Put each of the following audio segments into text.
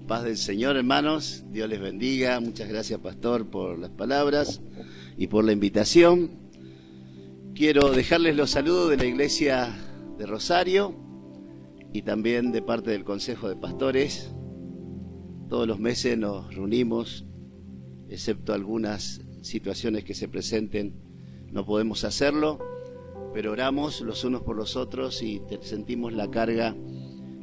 Paz del Señor, hermanos. Dios les bendiga. Muchas gracias, pastor, por las palabras y por la invitación. Quiero dejarles los saludos de la iglesia de Rosario y también de parte del Consejo de Pastores. Todos los meses nos reunimos, excepto algunas situaciones que se presenten, no podemos hacerlo, pero oramos los unos por los otros y sentimos la carga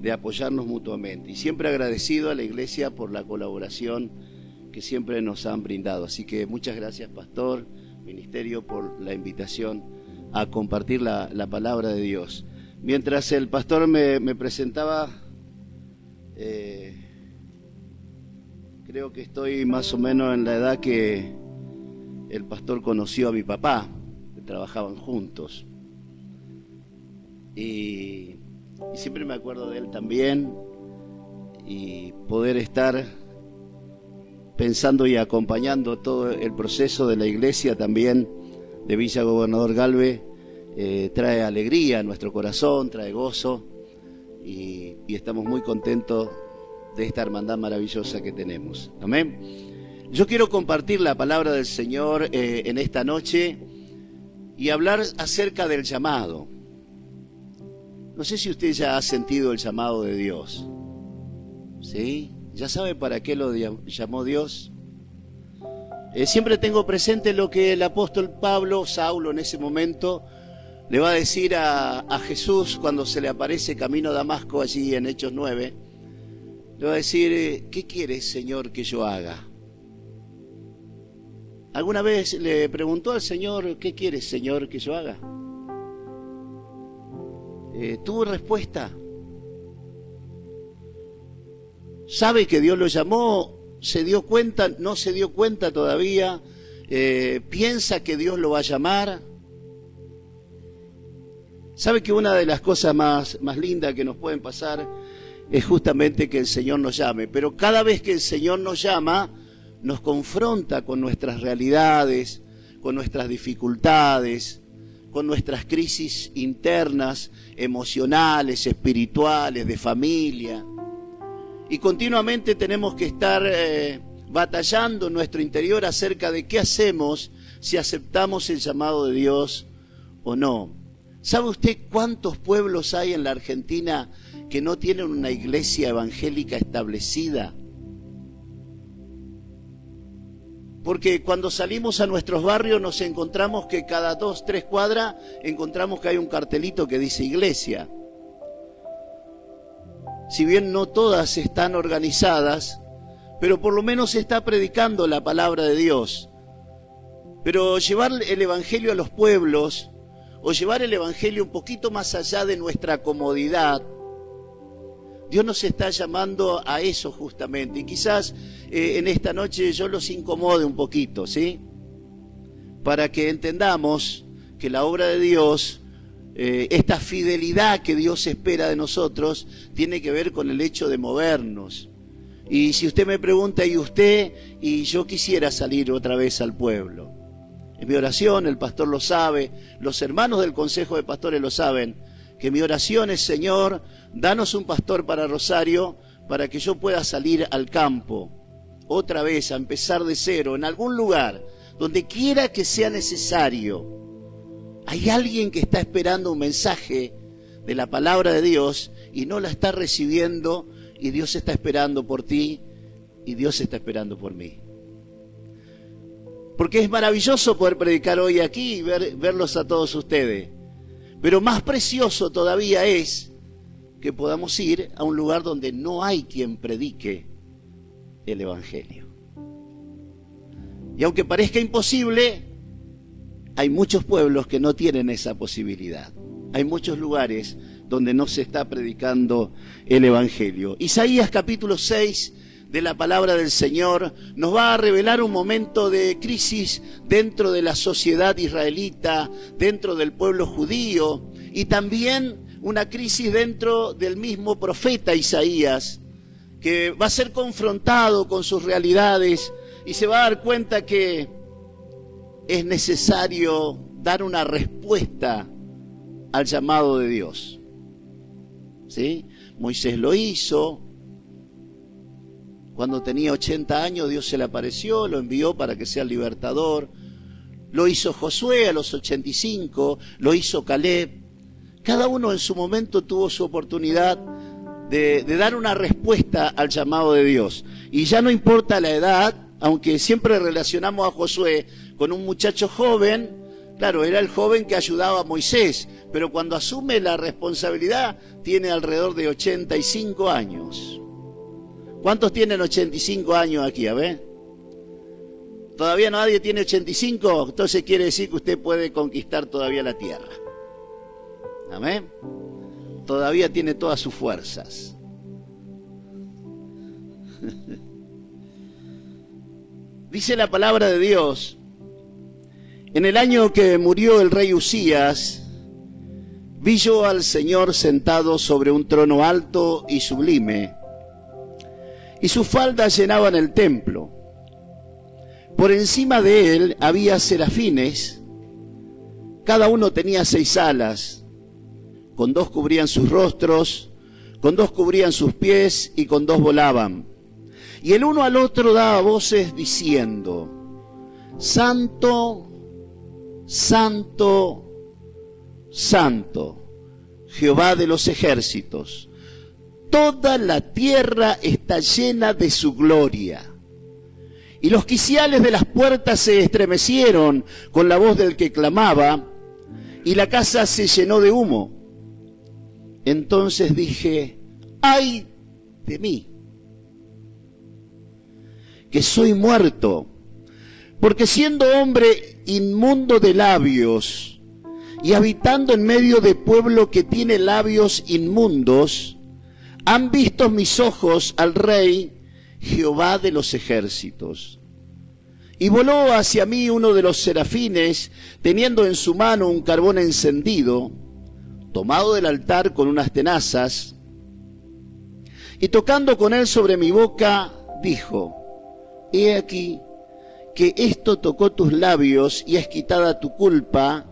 de apoyarnos mutuamente. Y siempre agradecido a la iglesia por la colaboración que siempre nos han brindado. Así que muchas gracias, pastor, ministerio, por la invitación a compartir la palabra de Dios. Mientras el pastor me presentaba, creo que estoy más o menos en la edad que el pastor conoció a mi papá, que trabajaban juntos. Y siempre me acuerdo de él también, y poder estar pensando y acompañando todo el proceso de la iglesia también de Villa Gobernador Galvez, trae alegría a nuestro corazón, trae gozo, y estamos muy contentos de esta hermandad maravillosa que tenemos. Amén. Yo quiero compartir la palabra del Señor en esta noche y hablar acerca del llamado. No sé si usted ya ha sentido el llamado de Dios. ¿Sí? ¿Ya sabe para qué lo llamó Dios? Siempre tengo presente lo que el apóstol Pablo, Saulo en ese momento, le va a decir a Jesús cuando se le aparece camino a Damasco allí en Hechos 9. Le va a decir, ¿qué quieres, Señor, que yo haga? ¿Alguna vez le preguntó al Señor, ¿qué quieres, Señor, que yo haga? ¿Tuvo respuesta? ¿Sabe que Dios lo llamó? ¿Se dio cuenta? ¿No se dio cuenta todavía? ¿Piensa que Dios lo va a llamar? ¿Sabe que una de las cosas más lindas que nos pueden pasar es justamente que el Señor nos llame? Pero cada vez que el Señor nos llama, nos confronta con nuestras realidades, con nuestras dificultades, con nuestras crisis internas, emocionales, espirituales, de familia. Y continuamente tenemos que estar batallando en nuestro interior acerca de qué hacemos si aceptamos el llamado de Dios o no. ¿Sabe usted cuántos pueblos hay en la Argentina que no tienen una iglesia evangélica establecida? Porque cuando salimos a nuestros barrios nos encontramos que cada 2, 3 cuadras encontramos que hay un cartelito que dice iglesia. Si bien no todas están organizadas, pero por lo menos se está predicando la palabra de Dios. Pero llevar el evangelio a los pueblos, o llevar el evangelio un poquito más allá de nuestra comodidad, Dios nos está llamando a eso justamente. Y quizás en esta noche yo los incomode un poquito, ¿sí? Para que entendamos que la obra de Dios, esta fidelidad que Dios espera de nosotros, tiene que ver con el hecho de movernos. Y si usted me pregunta, ¿y usted? Y yo quisiera salir otra vez al pueblo. En mi oración, el pastor lo sabe, los hermanos del Consejo de Pastores lo saben, que mi oración es, Señor, danos un pastor para Rosario, para que yo pueda salir al campo, otra vez a empezar de cero, en algún lugar, donde quiera que sea necesario. Hay alguien que está esperando un mensaje de la palabra de Dios y no la está recibiendo, y Dios está esperando por ti y Dios está esperando por mí. Porque es maravilloso poder predicar hoy aquí y verlos a todos ustedes. Pero más precioso todavía es que podamos ir a un lugar donde no hay quien predique el evangelio. Y aunque parezca imposible, hay muchos pueblos que no tienen esa posibilidad. Hay muchos lugares donde no se está predicando el evangelio. Isaías capítulo 6 de la palabra del Señor nos va a revelar un momento de crisis dentro de la sociedad israelita, dentro del pueblo judío, y también una crisis dentro del mismo profeta Isaías, que va a ser confrontado con sus realidades y se va a dar cuenta que es necesario dar una respuesta al llamado de Dios. ¿Sí? Moisés lo hizo, Cuando tenía 80 años, Dios se le apareció, lo envió para que sea el libertador. Lo hizo Josué a los 85, lo hizo Caleb. Cada uno en su momento tuvo su oportunidad de dar una respuesta al llamado de Dios. Y ya no importa la edad, aunque siempre relacionamos a Josué con un muchacho joven. Claro, era el joven que ayudaba a Moisés, pero cuando asume la responsabilidad tiene alrededor de 85 años. ¿Cuántos tienen 85 años aquí? A ver. ¿Todavía nadie tiene 85? Entonces quiere decir que usted puede conquistar todavía la tierra. Amén. Todavía tiene todas sus fuerzas. Dice la palabra de Dios: en el año que murió el rey Usías, vi yo al Señor sentado sobre un trono alto y sublime, y sus faldas llenaban el templo. Por encima de él había serafines, cada uno tenía 6 alas, con 2 cubrían sus rostros, con 2 cubrían sus pies y con 2 volaban. Y el uno al otro daba voces diciendo: Santo, Santo, Santo, Jehová de los ejércitos, toda la tierra está llena de su gloria. Y los quiciales de las puertas se estremecieron con la voz del que clamaba, y la casa se llenó de humo. Entonces dije: ¡ay de mí, que soy muerto! Porque siendo hombre inmundo de labios y habitando en medio de pueblo que tiene labios inmundos, han visto mis ojos al Rey, Jehová de los ejércitos. Y voló hacia mí uno de los serafines, teniendo en su mano un carbón encendido, tomado del altar con unas tenazas, y tocando con él sobre mi boca, dijo: he aquí que esto tocó tus labios y es quitada tu culpa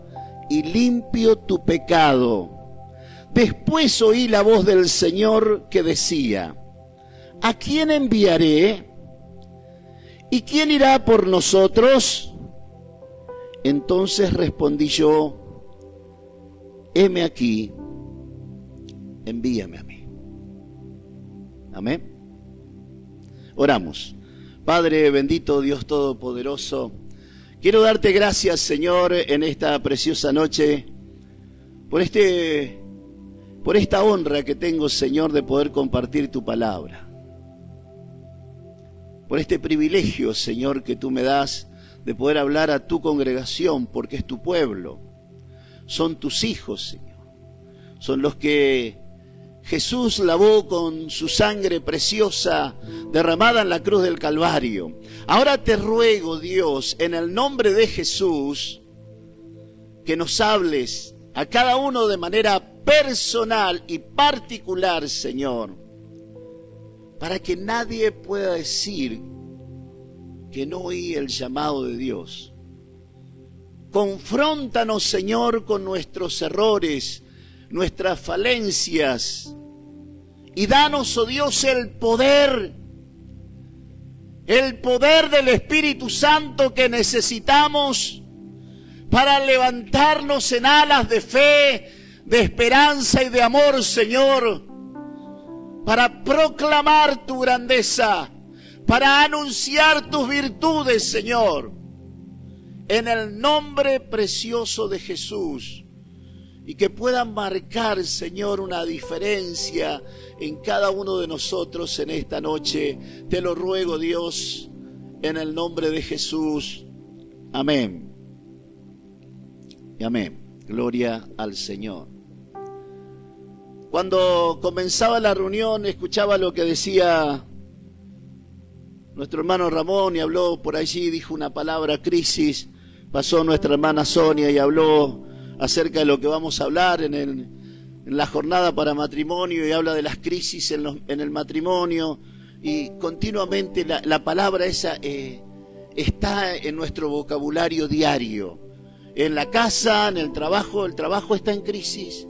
y limpio tu pecado. Después oí la voz del Señor que decía: ¿a quién enviaré? ¿Y quién irá por nosotros? Entonces respondí yo: heme aquí, envíame a mí. Amén. Oramos. Padre bendito, Dios todopoderoso, quiero darte gracias, Señor, en esta preciosa noche, por esta honra que tengo, Señor, de poder compartir tu palabra. Por este privilegio, Señor, que tú me das de poder hablar a tu congregación, porque es tu pueblo. Son tus hijos, Señor. Son los que Jesús lavó con su sangre preciosa derramada en la cruz del Calvario. Ahora te ruego, Dios, en el nombre de Jesús, que nos hables a cada uno de manera personal y particular, Señor, para que nadie pueda decir que no oí el llamado de Dios. Confróntanos, Señor, con nuestros errores, nuestras falencias, y danos, oh Dios, el poder del Espíritu Santo que necesitamos para levantarnos en alas de fe, de esperanza y de amor, Señor, para proclamar tu grandeza, para anunciar tus virtudes, Señor, en el nombre precioso de Jesús, y que puedan marcar, Señor, una diferencia en cada uno de nosotros en esta noche. Te lo ruego, Dios, en el nombre de Jesús. Amén. Y amén. Gloria al Señor. Cuando comenzaba la reunión, escuchaba lo que decía nuestro hermano Ramón y habló por allí, dijo una palabra: crisis. Pasó nuestra hermana Sonia y habló acerca de lo que vamos a hablar en la jornada para matrimonio, y habla de las crisis en el matrimonio, y continuamente la palabra esa está en nuestro vocabulario diario, en la casa, en el trabajo está en crisis,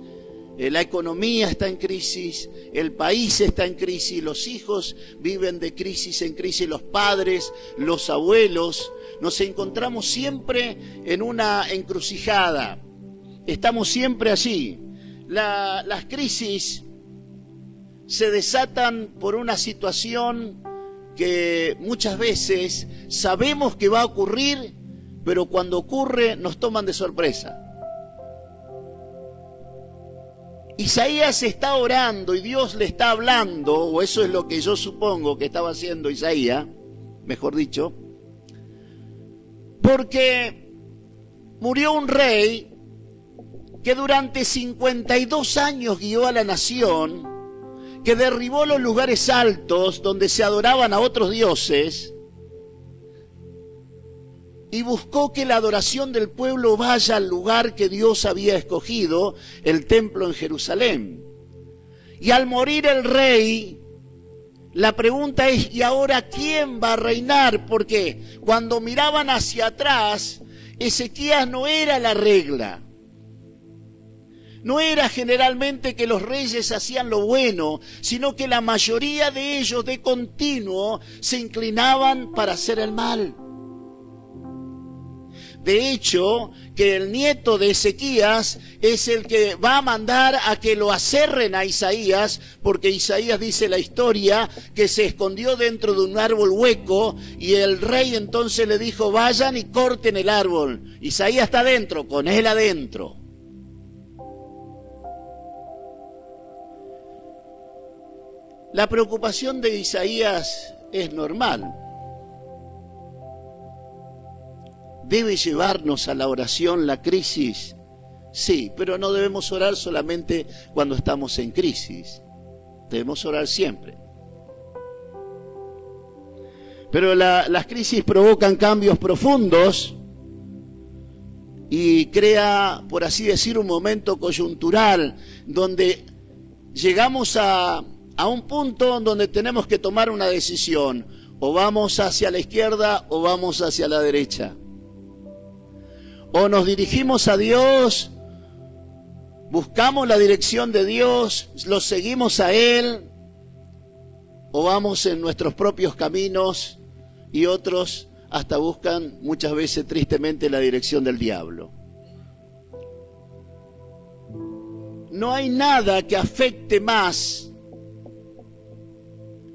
La economía está en crisis, el país está en crisis, los hijos viven de crisis en crisis, los padres, los abuelos. Nos encontramos siempre en una encrucijada, estamos siempre allí. Las crisis se desatan por una situación que muchas veces sabemos que va a ocurrir, pero cuando ocurre nos toman de sorpresa. Isaías está orando y Dios le está hablando, o eso es lo que yo supongo que estaba haciendo Isaías, mejor dicho, porque murió un rey que durante 52 años guió a la nación, que derribó los lugares altos donde se adoraban a otros dioses y buscó que la adoración del pueblo vaya al lugar que Dios había escogido, el templo en Jerusalén. Y al morir el rey, la pregunta es, ¿y ahora quién va a reinar? Porque cuando miraban hacia atrás, Ezequías no era la regla. No era generalmente que los reyes hacían lo bueno, sino que la mayoría de ellos de continuo se inclinaban para hacer el mal. De hecho, que el nieto de Ezequías es el que va a mandar a que lo aserren a Isaías, porque Isaías dice la historia que se escondió dentro de un árbol hueco y el rey entonces le dijo, vayan y corten el árbol. Isaías está adentro, con él adentro. La preocupación de Isaías es normal. ¿Debe llevarnos a la oración la crisis? Sí, pero no debemos orar solamente cuando estamos en crisis. Debemos orar siempre. Pero las crisis provocan cambios profundos y crea, por así decir, un momento coyuntural donde llegamos a un punto donde tenemos que tomar una decisión. O vamos hacia la izquierda o vamos hacia la derecha. O nos dirigimos a Dios, buscamos la dirección de Dios, lo seguimos a Él, o vamos en nuestros propios caminos y otros hasta buscan muchas veces tristemente la dirección del diablo. No hay nada que afecte más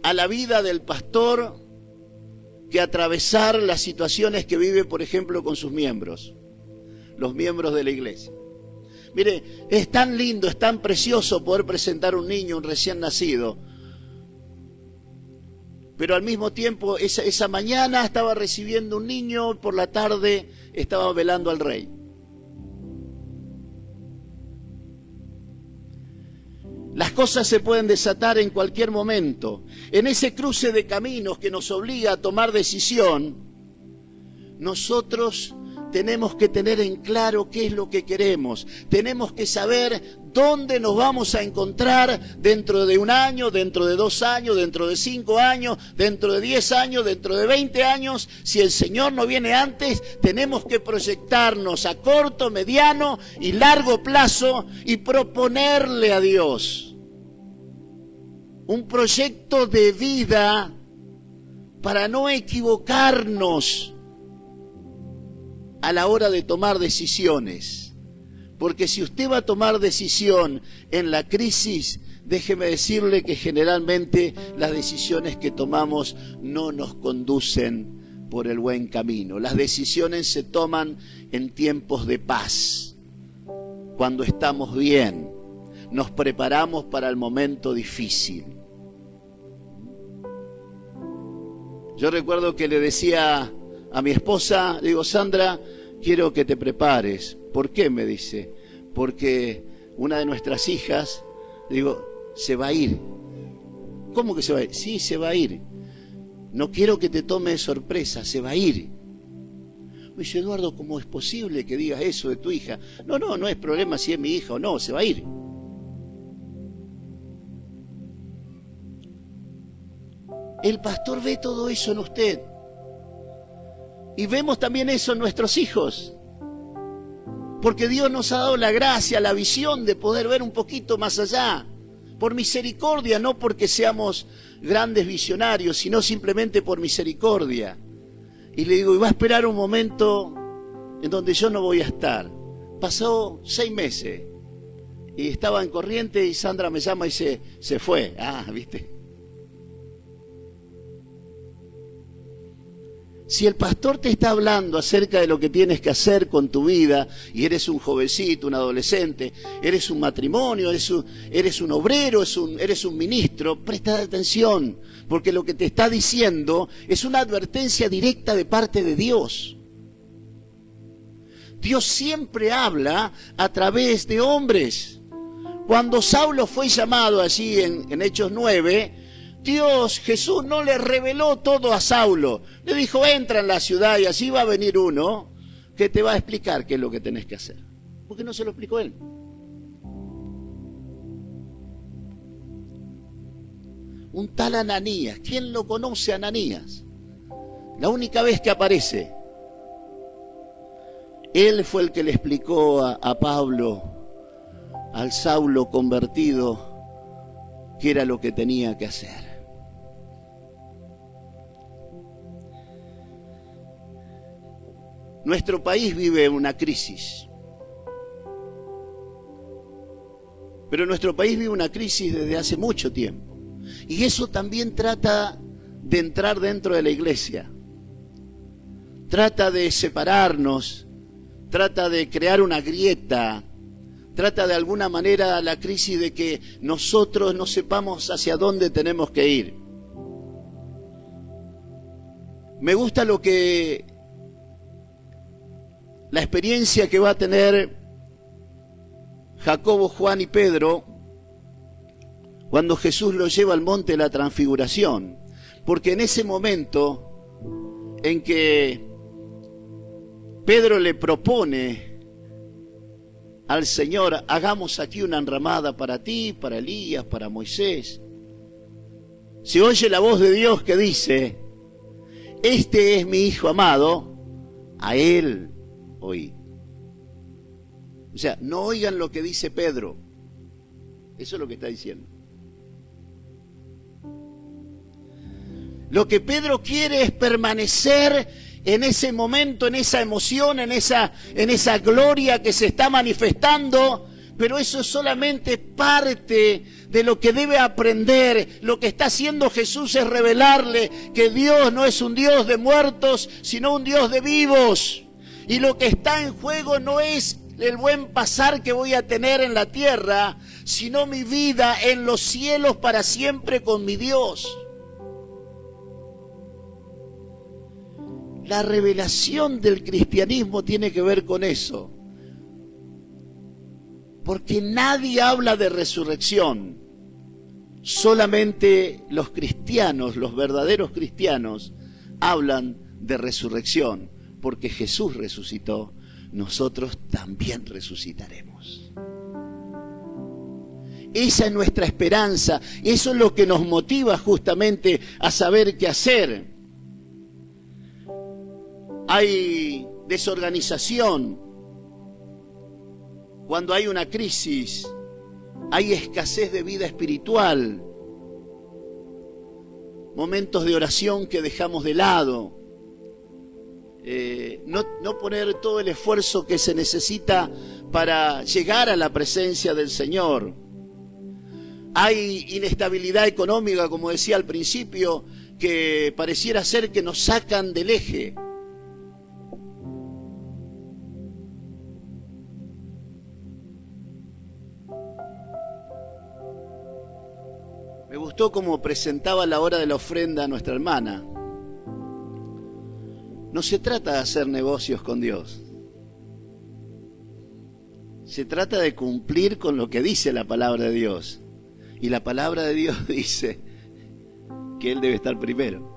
a la vida del pastor que atravesar las situaciones que vive, por ejemplo, con sus miembros. Los miembros de la iglesia. Mire, es tan lindo, es tan precioso poder presentar un niño, un recién nacido. Pero al mismo tiempo, esa mañana estaba recibiendo un niño, por la tarde estaba velando al rey. Las cosas se pueden desatar en cualquier momento. En ese cruce de caminos que nos obliga a tomar decisión, nosotros tenemos que tener en claro qué es lo que queremos. Tenemos que saber dónde nos vamos a encontrar dentro de un año, dentro de 2 años, dentro de 5 años, dentro de 10 años, dentro de 20 años. Si el Señor no viene antes, tenemos que proyectarnos a corto, mediano y largo plazo y proponerle a Dios un proyecto de vida para no equivocarnos a la hora de tomar decisiones. Porque si usted va a tomar decisión en la crisis, déjeme decirle que generalmente las decisiones que tomamos no nos conducen por el buen camino. Las decisiones se toman en tiempos de paz, cuando estamos bien, nos preparamos para el momento difícil. Yo recuerdo que le decía a mi esposa, le digo, Sandra, quiero que te prepares. ¿Por qué? Me dice. Porque una de nuestras hijas, le digo, se va a ir. ¿Cómo que se va a ir? Sí, se va a ir. No quiero que te tome de sorpresa, se va a ir. Me dice, Eduardo, ¿cómo es posible que digas eso de tu hija? No es problema si es mi hija o no, se va a ir. El pastor ve todo eso en usted. Y vemos también eso en nuestros hijos. Porque Dios nos ha dado la gracia, la visión de poder ver un poquito más allá. Por misericordia, no porque seamos grandes visionarios, sino simplemente por misericordia. Y le digo, y va a esperar un momento en donde yo no voy a estar. Pasó 6 meses y estaba en Corrientes y Sandra me llama y se fue. Ah, ¿viste? Si el pastor te está hablando acerca de lo que tienes que hacer con tu vida, y eres un jovencito, un adolescente, eres un matrimonio, eres un obrero, eres un ministro, presta atención, porque lo que te está diciendo es una advertencia directa de parte de Dios. Dios siempre habla a través de hombres. Cuando Saulo fue llamado allí en Hechos 9, Jesús no le reveló todo a Saulo. Le dijo, entra en la ciudad y allí va a venir uno que te va a explicar qué es lo que tenés que hacer. ¿Por qué no se lo explicó él? Un tal Ananías. ¿Quién lo conoce a Ananías? La única vez que aparece. Él fue el que le explicó a Pablo, al Saulo convertido, qué era lo que tenía que hacer. Nuestro país vive una crisis. Pero nuestro país vive una crisis desde hace mucho tiempo. Y eso también trata de entrar dentro de la iglesia. Trata de separarnos, trata de crear una grieta, trata de alguna manera la crisis de que nosotros no sepamos hacia dónde tenemos que ir. Me gusta la experiencia que va a tener Jacobo, Juan y Pedro cuando Jesús los lleva al monte de la transfiguración. Porque en ese momento en que Pedro le propone al Señor, hagamos aquí una enramada para ti, para Elías, para Moisés, se oye la voz de Dios que dice, este es mi Hijo amado, a él oíd. O sea, no oigan lo que dice Pedro. Eso es lo que está diciendo. Lo que Pedro quiere es permanecer en ese momento, en esa emoción, en esa gloria que se está manifestando, pero eso es solamente parte de lo que debe aprender. Lo que está haciendo Jesús es revelarle que Dios no es un Dios de muertos, sino un Dios de vivos. Y lo que está en juego no es el buen pasar que voy a tener en la tierra, sino mi vida en los cielos para siempre con mi Dios. La revelación del cristianismo tiene que ver con eso. Porque nadie habla de resurrección. Solamente los cristianos, los verdaderos cristianos, hablan de resurrección. Porque Jesús resucitó, nosotros también resucitaremos. Esa es nuestra esperanza. Eso es lo que nos motiva justamente a saber qué hacer. Hay desorganización. Cuando hay una crisis, hay escasez de vida espiritual. Momentos de oración que dejamos de lado. No poner todo el esfuerzo que se necesita para llegar a la presencia del Señor. Hay inestabilidad económica, como decía al principio, que pareciera ser que nos sacan del eje. Me gustó cómo presentaba la hora de la ofrenda a nuestra hermana. No se trata de hacer negocios con Dios. Se trata de cumplir con lo que dice la palabra de Dios. Y la palabra de Dios dice que Él debe estar primero.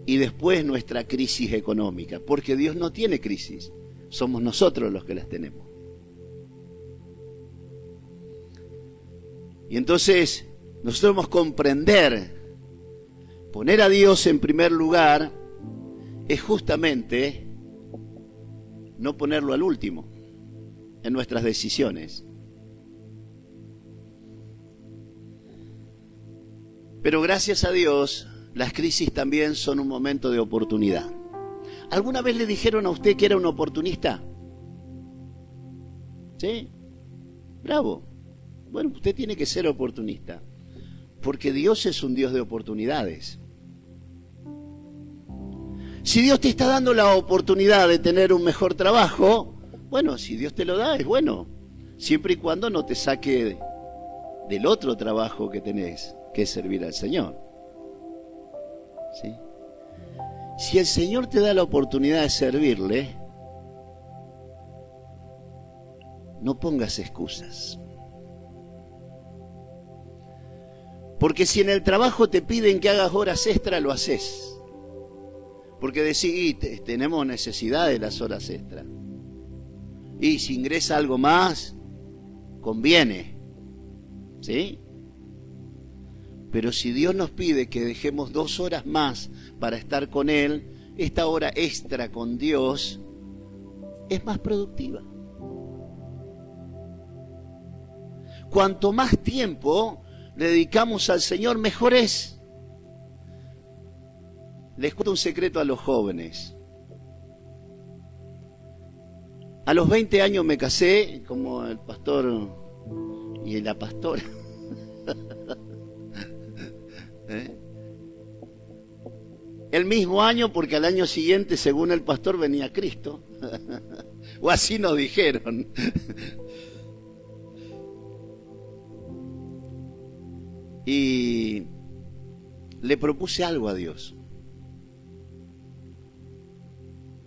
Y después nuestra crisis económica. Porque Dios no tiene crisis. Somos nosotros los que las tenemos. Y entonces nosotros debemos comprender, poner a Dios en primer lugar es justamente no ponerlo al último en nuestras decisiones. Pero gracias a Dios, las crisis también son un momento de oportunidad. ¿Alguna vez le dijeron a usted que era un oportunista? ¿Sí? Bravo. Bueno, usted tiene que ser oportunista, porque Dios es un Dios de oportunidades. Si Dios te está dando la oportunidad de tener un mejor trabajo, bueno, si Dios te lo da, es bueno, siempre y cuando no te saque del otro trabajo que tenés, que es servir al Señor. ¿Sí? Si el Señor te da la oportunidad de servirle, no pongas excusas. Porque si en el trabajo te piden que hagas horas extra, lo haces. Porque decís, tenemos necesidad de las horas extra. Y si ingresa algo más, conviene. ¿Sí? Pero si Dios nos pide que dejemos 2 horas más para estar con Él, esta hora extra con Dios es más productiva. Cuanto más tiempo le dedicamos al Señor, mejor es. Les cuento un secreto a los jóvenes. A los 20 años me casé, como el pastor y la pastora. El mismo año, porque al año siguiente, según el pastor, venía Cristo. O así nos dijeron. Y le propuse algo a Dios.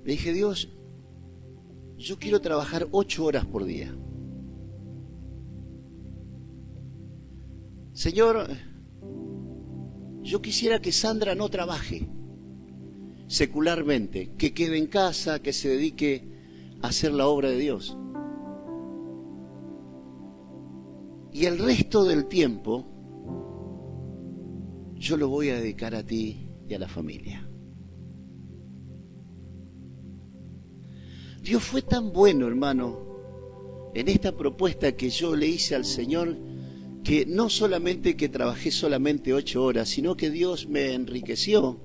Le dije, Dios, yo quiero trabajar 8 horas por día. Señor, yo quisiera que Sandra no trabaje secularmente, que quede en casa, que se dedique a hacer la obra de Dios. Y el resto del tiempo yo lo voy a dedicar a ti y a la familia. Dios fue tan bueno, hermano, en esta propuesta que yo le hice al Señor, que no solamente que trabajé solamente 8 horas, sino que Dios me enriqueció.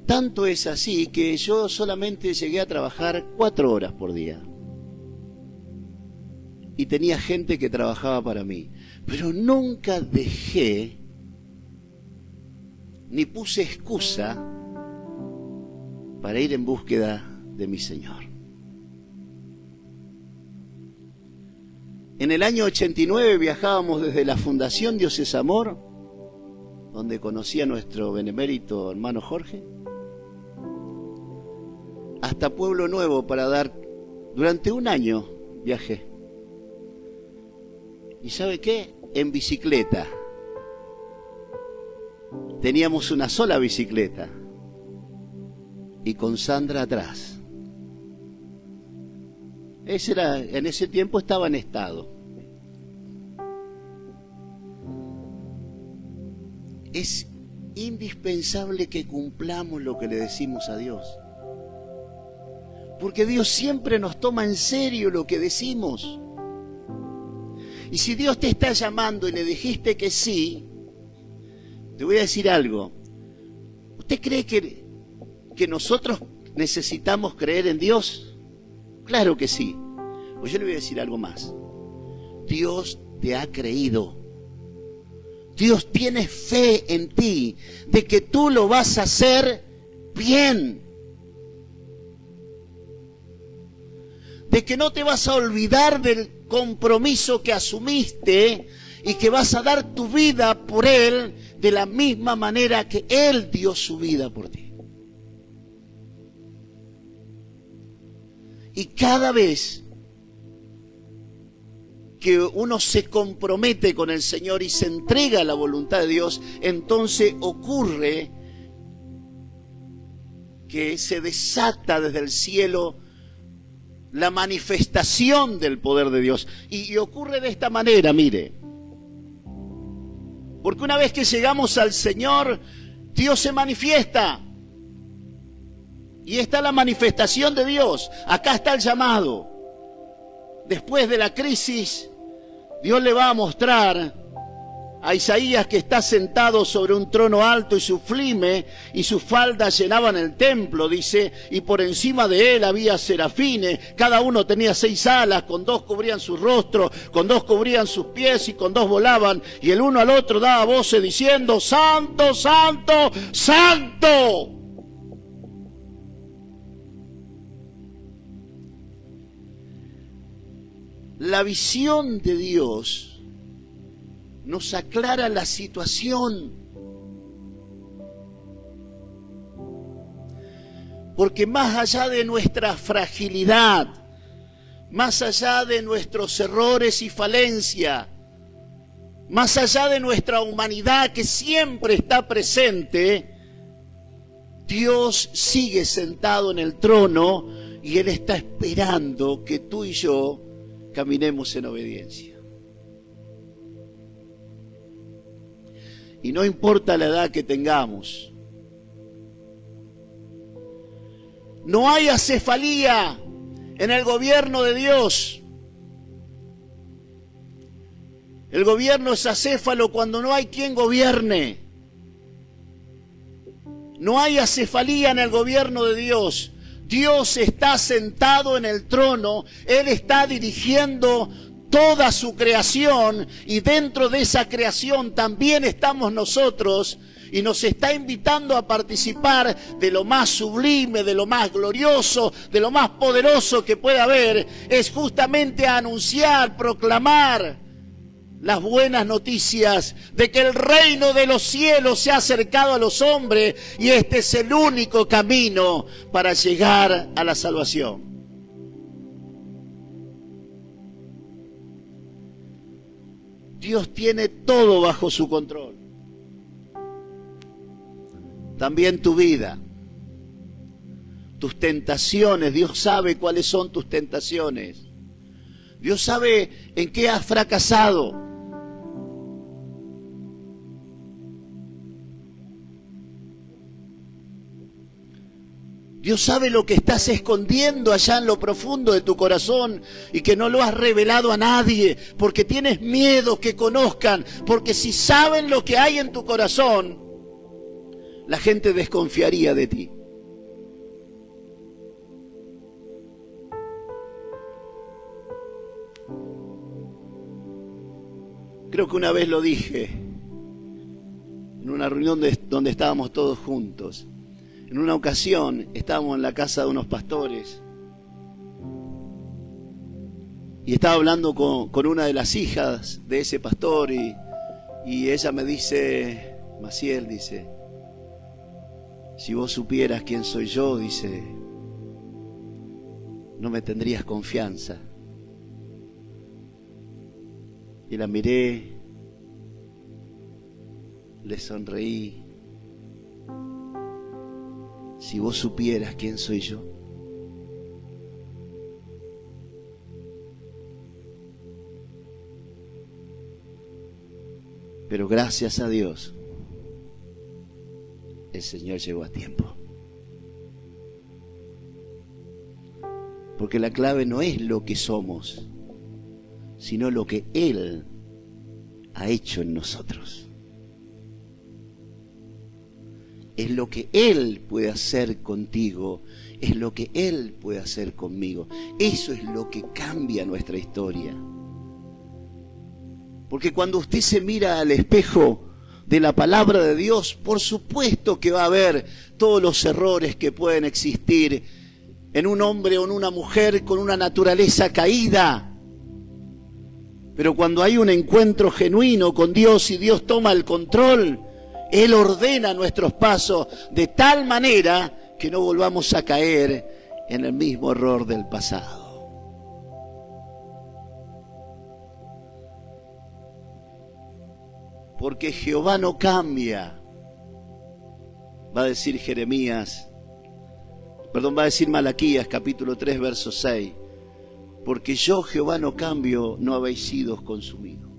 Tanto es así que yo solamente llegué a trabajar 4 horas por día. Y tenía gente que trabajaba para mí. Pero nunca dejé, ni puse excusa para ir en búsqueda de mi Señor. En el año 89 viajábamos desde la Fundación Dios es Amor, donde conocí a nuestro benemérito hermano Jorge, hasta Pueblo Nuevo para dar, durante 1 año viajé. ¿Y sabe qué? En bicicleta. Teníamos una sola bicicleta y con Sandra atrás. En ese tiempo estaba en estado. Es indispensable que cumplamos lo que le decimos a Dios. Porque Dios siempre nos toma en serio lo que decimos. Y si Dios te está llamando y le dijiste que sí, te voy a decir algo. ¿Usted cree que nosotros necesitamos creer en Dios? Claro que sí. Pues yo le voy a decir algo más. Dios te ha creído. Dios tiene fe en ti de que tú lo vas a hacer bien. De que no te vas a olvidar del compromiso que asumiste y que vas a dar tu vida por Él de la misma manera que Él dio su vida por ti. Y cada vez que uno se compromete con el Señor y se entrega a la voluntad de Dios, entonces ocurre que se desata desde el cielo la manifestación del poder de Dios. Y ocurre de esta manera, mire. Porque una vez que llegamos al Señor, Dios se manifiesta. Y está la manifestación de Dios. Acá está el llamado. Después de la crisis, Dios le va a mostrar a Isaías que está sentado sobre un trono alto y sublime, y sus faldas llenaban el templo, dice, y por encima de él había serafines, cada uno tenía 6 alas, con 2 cubrían su rostro, con 2 cubrían sus pies, y con 2 volaban, y el uno al otro daba voces diciendo, Santo, Santo, Santo. La visión de Dios nos aclara la situación. Porque más allá de nuestra fragilidad, más allá de nuestros errores y falencia, más allá de nuestra humanidad que siempre está presente, Dios sigue sentado en el trono y Él está esperando que tú y yo caminemos en obediencia. Y no importa la edad que tengamos. No hay acefalía en el gobierno de Dios. El gobierno es acéfalo cuando no hay quien gobierne. No hay acefalía en el gobierno de Dios. Dios está sentado en el trono. Él está dirigiendo toda su creación, y dentro de esa creación también estamos nosotros, y nos está invitando a participar de lo más sublime, de lo más glorioso, de lo más poderoso que puede haber. Es justamente a anunciar, proclamar las buenas noticias de que el reino de los cielos se ha acercado a los hombres, y este es el único camino para llegar a la salvación. Dios tiene todo bajo su control. También tu vida, tus tentaciones. Dios sabe cuáles son tus tentaciones. Dios sabe en qué has fracasado. Dios sabe lo que estás escondiendo allá en lo profundo de tu corazón y que no lo has revelado a nadie, porque tienes miedo que conozcan, porque si saben lo que hay en tu corazón, la gente desconfiaría de ti. Creo que una vez lo dije en una reunión donde estábamos todos juntos. En una ocasión estábamos en la casa de unos pastores y estaba hablando con una de las hijas de ese pastor y ella me dice, Maciel, dice, si vos supieras quién soy yo, dice, no me tendrías confianza. Y la miré, le sonreí. Si vos supieras quién soy yo. Pero gracias a Dios, el Señor llegó a tiempo. Porque la clave no es lo que somos, sino lo que Él ha hecho en nosotros. Es lo que Él puede hacer contigo, es lo que Él puede hacer conmigo. Eso es lo que cambia nuestra historia. Porque cuando usted se mira al espejo de la palabra de Dios, por supuesto que va a ver todos los errores que pueden existir en un hombre o en una mujer con una naturaleza caída. Pero cuando hay un encuentro genuino con Dios y Dios toma el control, Él ordena nuestros pasos de tal manera que no volvamos a caer en el mismo error del pasado. Porque Jehová no cambia, va a decir va a decir Malaquías capítulo 3 verso 6. Porque yo, Jehová, no cambio, no habéis sido consumidos.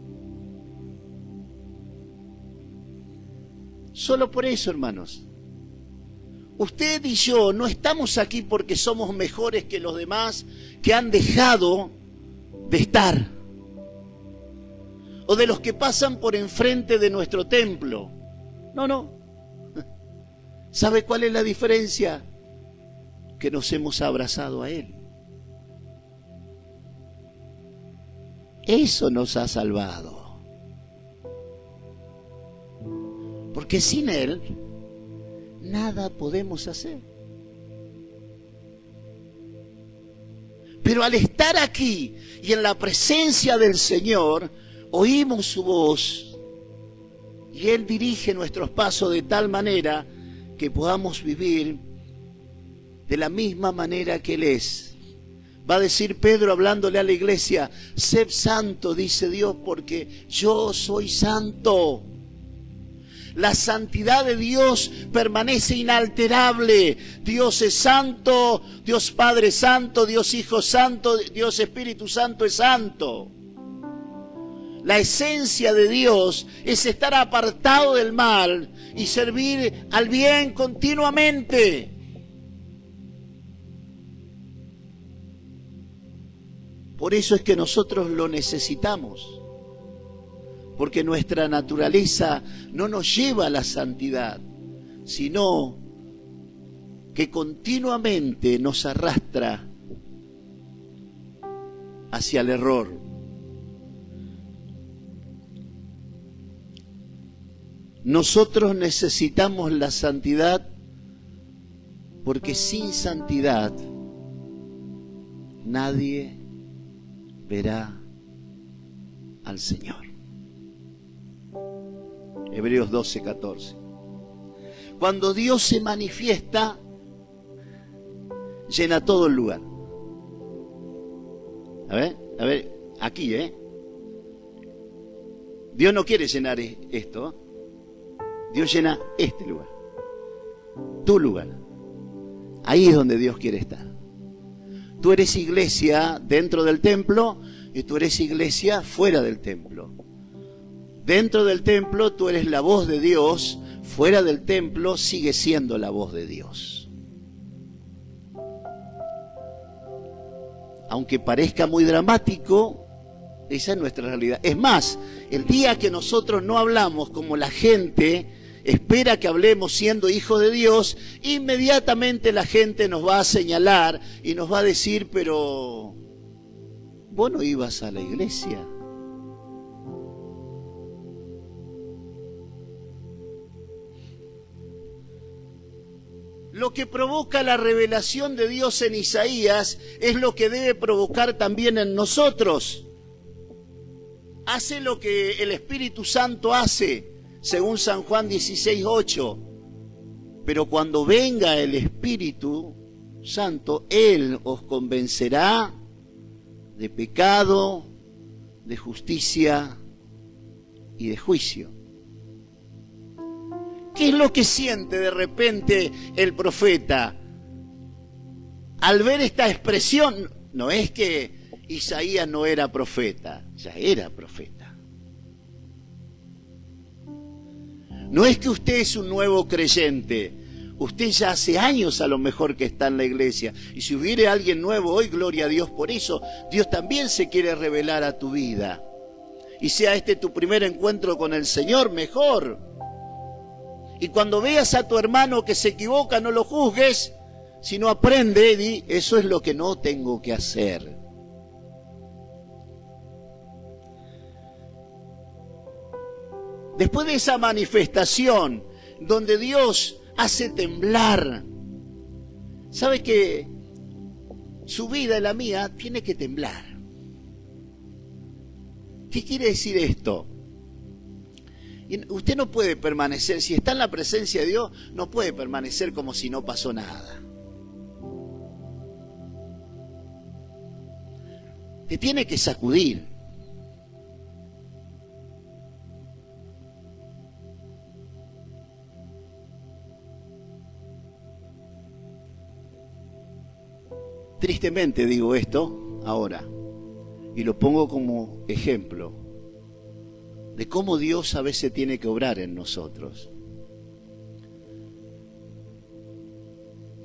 Solo por eso, hermanos. Usted y yo no estamos aquí porque somos mejores que los demás que han dejado de estar, o de los que pasan por enfrente de nuestro templo. No, no. ¿Sabe cuál es la diferencia? Que nos hemos abrazado a Él. Eso nos ha salvado. Porque sin Él nada podemos hacer. Pero al estar aquí y en la presencia del Señor, oímos su voz y Él dirige nuestros pasos de tal manera que podamos vivir de la misma manera que Él es. Va a decir Pedro hablándole a la iglesia: sed santo, dice Dios, porque yo soy santo. La santidad de Dios permanece inalterable. Dios es santo, Dios Padre santo, Dios Hijo santo, Dios Espíritu Santo es santo. La esencia de Dios es estar apartado del mal y servir al bien continuamente. Por eso es que nosotros lo necesitamos. Porque nuestra naturaleza no nos lleva a la santidad, sino que continuamente nos arrastra hacia el error. Nosotros necesitamos la santidad porque sin santidad nadie verá al Señor. Hebreos 12:14. Cuando Dios se manifiesta, llena todo el lugar. A ver, aquí, Dios no quiere llenar esto. Dios llena este lugar, tu lugar. Ahí es donde Dios quiere estar. Tú eres iglesia dentro del templo y tú eres iglesia fuera del templo. Dentro del templo tú eres la voz de Dios, fuera del templo sigue siendo la voz de Dios. Aunque parezca muy dramático, esa es nuestra realidad. Es más, el día que nosotros no hablamos como la gente espera que hablemos siendo hijos de Dios, inmediatamente la gente nos va a señalar y nos va a decir: pero vos no ibas a la iglesia. Lo que provoca la revelación de Dios en Isaías es lo que debe provocar también en nosotros. Hace lo que el Espíritu Santo hace, según San Juan 16:8. Pero cuando venga el Espíritu Santo, Él os convencerá de pecado, de justicia y de juicio. ¿Qué es lo que siente de repente el profeta al ver esta expresión? No es que Isaías no era profeta, ya era profeta. No es que usted es un nuevo creyente, usted ya hace años a lo mejor que está en la iglesia. Y si hubiera alguien nuevo hoy, gloria a Dios por eso. Dios también se quiere revelar a tu vida. Y sea este tu primer encuentro con el Señor, mejor. Y cuando veas a tu hermano que se equivoca, no lo juzgues, sino aprende y di: eso es lo que no tengo que hacer. Después de esa manifestación, donde Dios hace temblar, ¿sabe que su vida y la mía tiene que temblar? ¿Qué quiere decir esto? Usted no puede permanecer, si está en la presencia de Dios, no puede permanecer como si no pasó nada. Te tiene que sacudir. Tristemente digo esto ahora, y lo pongo como ejemplo de cómo Dios a veces tiene que obrar en nosotros.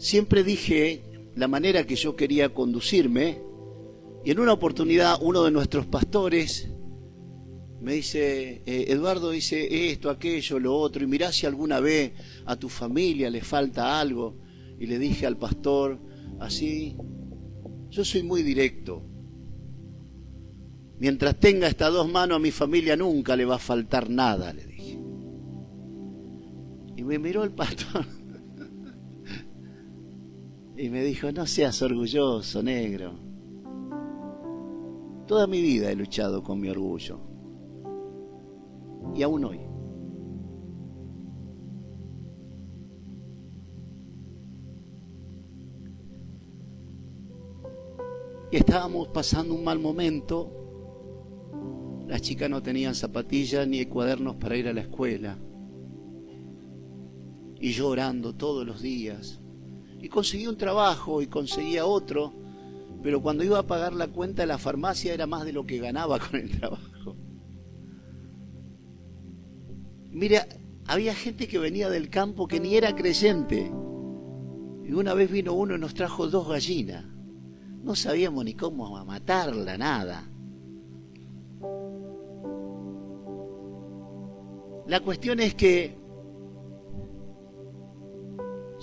siempre dije la manera que yo quería conducirme, y en una oportunidad uno de nuestros pastores me dice, Eduardo, dice esto, aquello, lo otro, y mirá si alguna vez a tu familia le falta algo. Y le dije al pastor, así, yo soy muy directo. Mientras tenga estas dos manos a mi familia nunca le va a faltar nada, le dije. Y me miró el pastor y me dijo, no seas orgulloso, negro. Toda mi vida he luchado con mi orgullo. Y aún hoy. Y estábamos pasando un mal momento. Las chicas no tenían zapatillas ni cuadernos para ir a la escuela. Y yo orando todos los días. Y conseguí un trabajo y conseguía otro. Pero cuando iba a pagar la cuenta de la farmacia era más de lo que ganaba con el trabajo. Mira, había gente que venía del campo que ni era creyente. Y una vez vino uno y nos trajo 2 gallinas. No sabíamos ni cómo matarla, nada. La cuestión es que,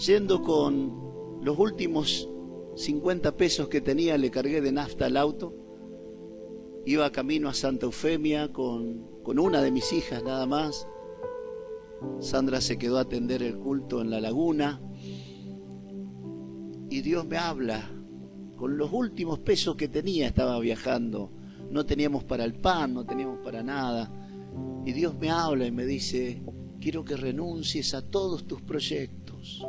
yendo con los últimos 50 pesos que tenía, le cargué de nafta al auto. Iba camino a Santa Eufemia con una de mis hijas nada más. Sandra se quedó a atender el culto en la laguna. Y Dios me habla. Con los últimos pesos que tenía estaba viajando. No teníamos para el pan, no teníamos para nada. Y Dios me habla y me dice, quiero que renuncies a todos tus proyectos.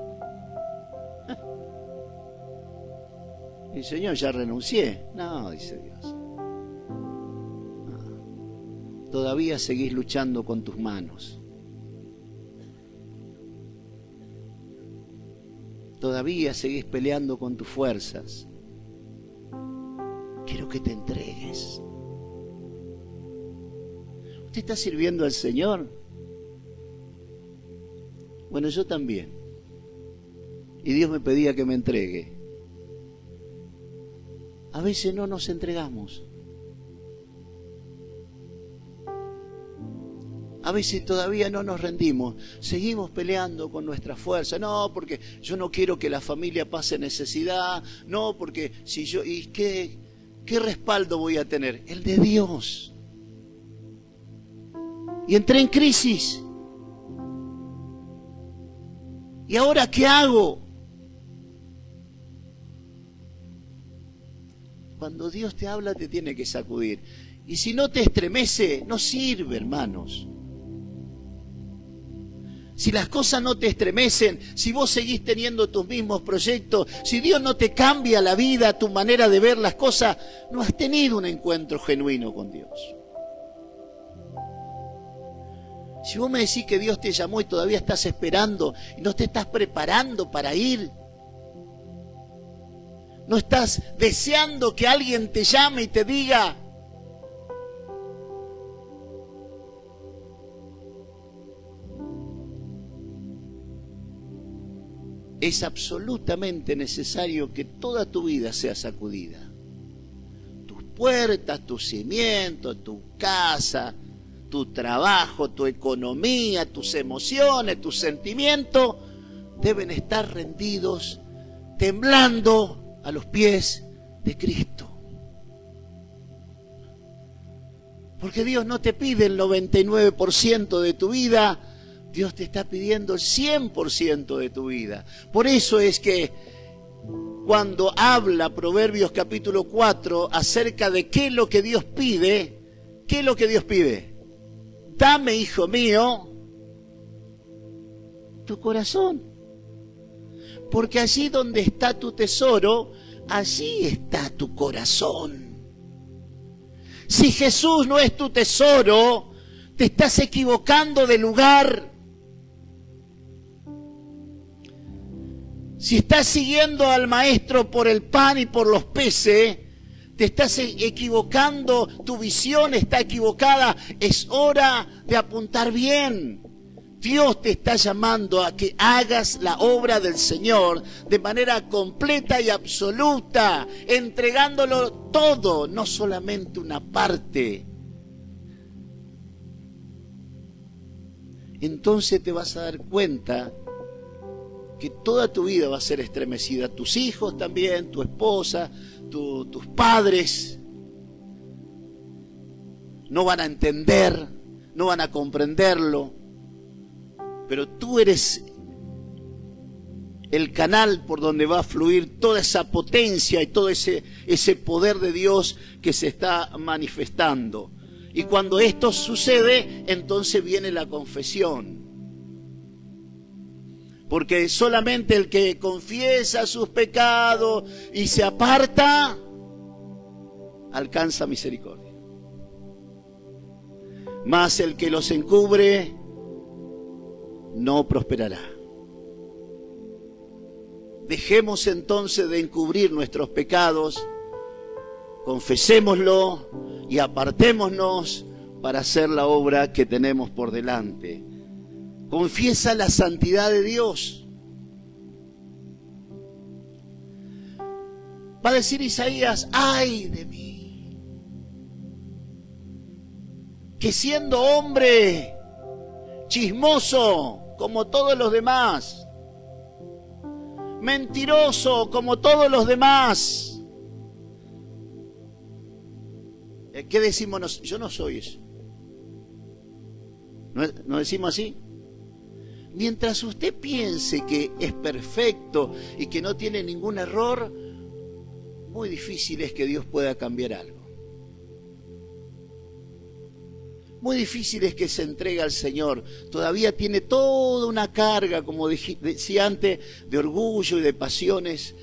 Y Señor, ya renuncié. No, dice Dios. No. Todavía seguís luchando con tus manos. Todavía seguís peleando con tus fuerzas. Quiero que te entregues. ¿Usted está sirviendo al Señor? Bueno, yo también. Y Dios me pedía que me entregue. A veces no nos entregamos. A veces todavía no nos rendimos. Seguimos peleando con nuestra fuerza. No, porque yo no quiero que la familia pase necesidad. No, porque si yo... ¿Y qué respaldo voy a tener? El de Dios. Y entré en crisis. ¿Y ahora qué hago? Cuando Dios te habla te tiene que sacudir. Y si no te estremece, no sirve, hermanos. Si las cosas no te estremecen, si vos seguís teniendo tus mismos proyectos, si Dios no te cambia la vida, tu manera de ver las cosas, no has tenido un encuentro genuino con Dios. Si vos me decís que Dios te llamó y todavía estás esperando y no te estás preparando para ir, no estás deseando que alguien te llame y te diga, es absolutamente necesario que toda tu vida sea sacudida. Tus puertas, tus cimientos, tu casa, tu trabajo, tu economía, tus emociones, tus sentimientos deben estar rendidos, temblando a los pies de Cristo. Porque Dios no te pide el 99% de tu vida, Dios te está pidiendo el 100% de tu vida. Por eso es que cuando habla Proverbios capítulo 4 acerca de qué es lo que Dios pide, ¿qué es lo que Dios pide? Dame, hijo mío, tu corazón. Porque allí donde está tu tesoro, allí está tu corazón. Si Jesús no es tu tesoro, te estás equivocando de lugar. Si estás siguiendo al maestro por el pan y por los peces, te estás equivocando, tu visión está equivocada. Es hora de apuntar bien. Dios te está llamando a que hagas la obra del Señor de manera completa y absoluta, entregándolo todo, no solamente una parte. Entonces te vas a dar cuenta que toda tu vida va a ser estremecida. Tus hijos también, tu esposa, tus padres no van a entender, no van a comprenderlo. Pero tú eres el canal por donde va a fluir toda esa potencia y todo ese poder de Dios que se está manifestando. Y cuando esto sucede, entonces viene la confesión. Porque solamente el que confiesa sus pecados y se aparta, alcanza misericordia. Mas el que los encubre no prosperará. Dejemos entonces de encubrir nuestros pecados, confesémoslo y apartémonos para hacer la obra que tenemos por delante. Confiesa la santidad de Dios. Va a decir Isaías: ¡ay de mí! Que siendo hombre chismoso como todos los demás, mentiroso como todos los demás. ¿Qué decimos? Yo no soy eso. ¿No decimos así? Mientras usted piense que es perfecto y que no tiene ningún error, muy difícil es que Dios pueda cambiar algo. Muy difícil es que se entregue al Señor. Todavía tiene toda una carga, como decía antes, de orgullo y de pasiones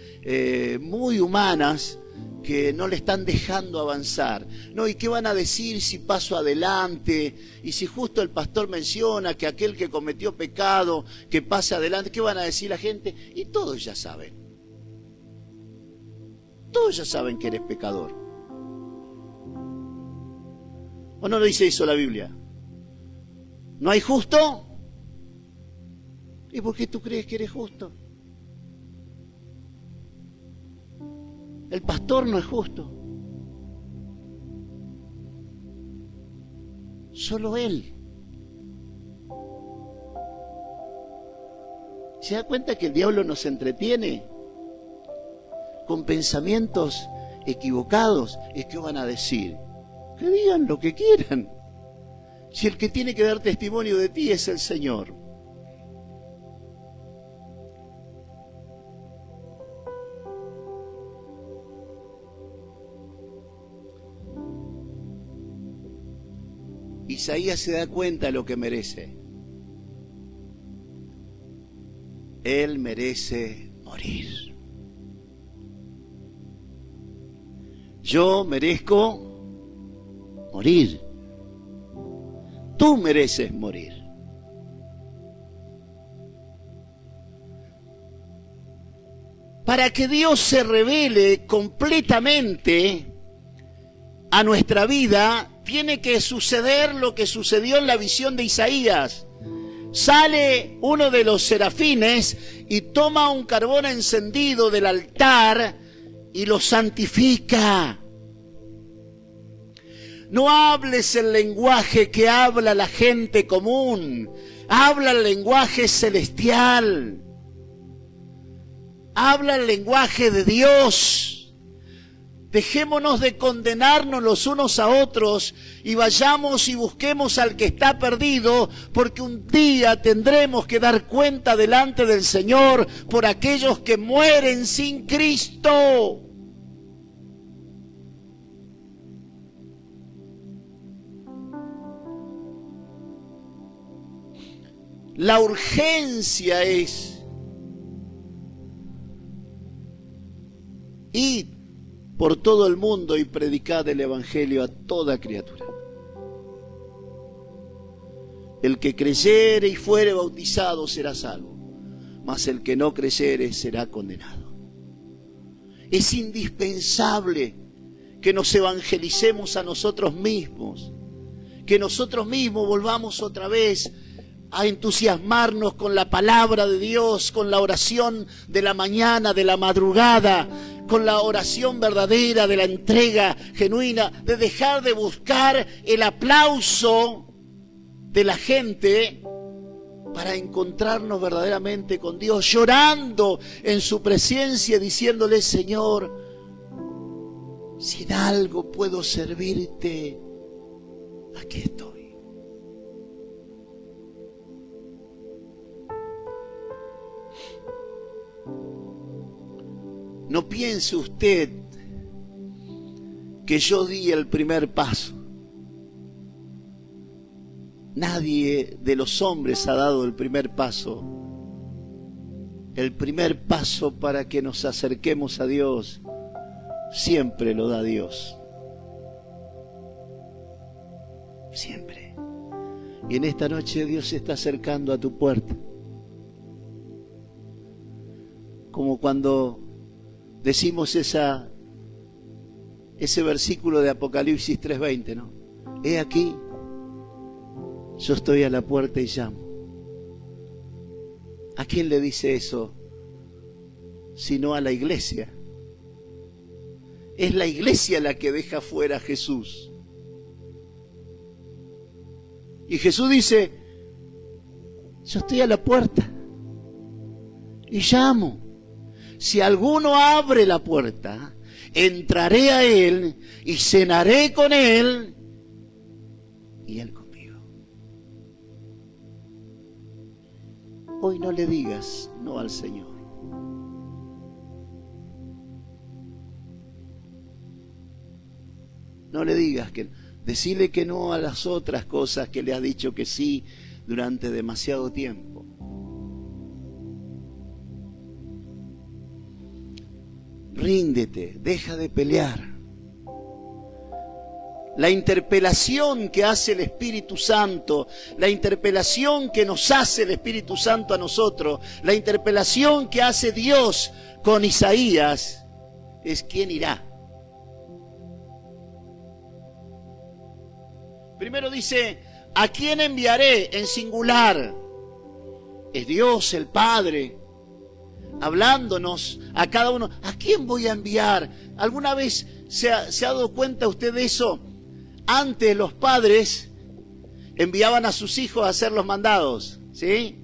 muy humanas que no le están dejando avanzar. ¿No? ¿Y qué van a decir si paso adelante? Y si justo el pastor menciona que aquel que cometió pecado, que pase adelante, ¿qué van a decir la gente? Y todos ya saben. Todos ya saben que eres pecador. ¿O no lo dice eso la Biblia? ¿No hay justo? ¿Y por qué tú crees que eres justo? El pastor no es justo. Solo él. ¿Se da cuenta que el diablo nos entretiene con pensamientos equivocados? ¿Y qué van a decir? Que digan lo que quieran. Si el que tiene que dar testimonio de ti es el Señor. Isaías se da cuenta de lo que merece. Él merece morir. Yo merezco morir. Tú mereces morir. Para que Dios se revele completamente a nuestra vida, tiene que suceder lo que sucedió en la visión de Isaías. Sale uno de los serafines y toma un carbón encendido del altar y lo santifica. No hables el lenguaje que habla la gente común. Habla el lenguaje celestial. Habla el lenguaje de Dios. Dejémonos de condenarnos los unos a otros y vayamos y busquemos al que está perdido, porque un día tendremos que dar cuenta delante del Señor por aquellos que mueren sin Cristo. La urgencia es id por todo el mundo y predicad el Evangelio a toda criatura. El que creyere y fuere bautizado será salvo, mas el que no creyere será condenado. Es indispensable que nos evangelicemos a nosotros mismos, que nosotros mismos volvamos otra vez a entusiasmarnos con la palabra de Dios, con la oración de la mañana, de la madrugada, con la oración verdadera, de la entrega genuina, de dejar de buscar el aplauso de la gente para encontrarnos verdaderamente con Dios, llorando en su presencia, diciéndole: Señor, si en algo puedo servirte, aquí estoy. No piense usted que yo di el primer paso. Nadie de los hombres ha dado el primer paso. El primer paso para que nos acerquemos a Dios siempre lo da Dios. Siempre. Y en esta noche Dios se está acercando a tu puerta. Como cuando decimos ese versículo de Apocalipsis 3:20, ¿no? He aquí, yo estoy a la puerta y llamo. ¿A quién le dice eso? Sino a la iglesia. Es la iglesia la que deja fuera a Jesús. Y Jesús dice: yo estoy a la puerta y llamo. Si alguno abre la puerta, entraré a él y cenaré con él y él conmigo. Hoy no le digas no al Señor. No le digas que... Decile que no a las otras cosas que le has dicho que sí durante demasiado tiempo. Ríndete, deja de pelear. La interpelación que hace el Espíritu Santo, la interpelación que nos hace el Espíritu Santo a nosotros, la interpelación que hace Dios con Isaías, es: ¿quién irá? Primero dice: ¿a quién enviaré? En singular. Es Dios el Padre hablándonos a cada uno. ¿A quién voy a enviar? ¿Alguna vez se ha dado cuenta usted de eso? Antes los padres enviaban a sus hijos a hacer los mandados, ¿sí?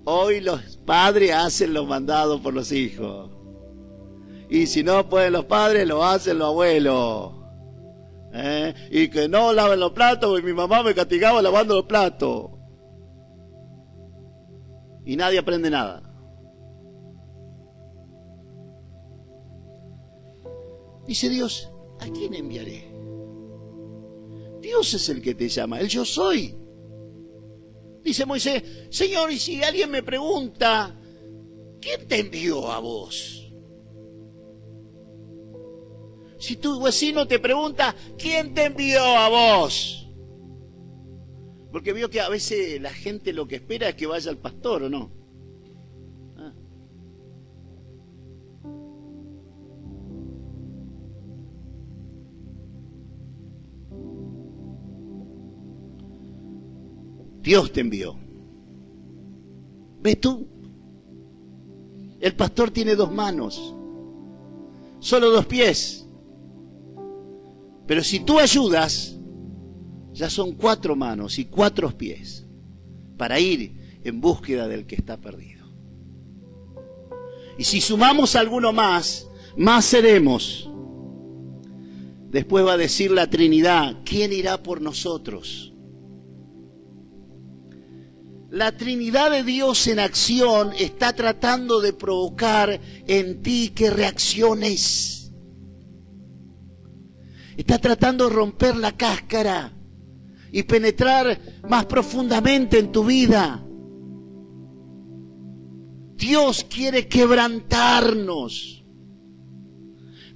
Hoy los padres hacen los mandados por los hijos. Y si no pueden los padres, lo hacen los abuelos. Y que no laven los platos, porque mi mamá me castigaba lavando los platos. Y nadie aprende nada. Dice Dios: ¿a quién enviaré? Dios es el que te llama, el yo soy. Dice Moisés: Señor, y si alguien me pregunta, ¿quién te envió a vos? Si tu vecino te pregunta, ¿quién te envió a vos? Porque veo que a veces la gente lo que espera es que vaya al pastor, ¿o no? Dios te envió. ¿Ves tú? El pastor tiene 2 manos, solo 2 pies. Pero si tú ayudas, ya son 4 manos y 4 pies para ir en búsqueda del que está perdido. Y si sumamos alguno más, más seremos. Después va a decir la Trinidad: ¿quién irá por nosotros? La Trinidad de Dios en acción está tratando de provocar en ti que reacciones. Está tratando de romper la cáscara y penetrar más profundamente en tu vida. Dios quiere quebrantarnos,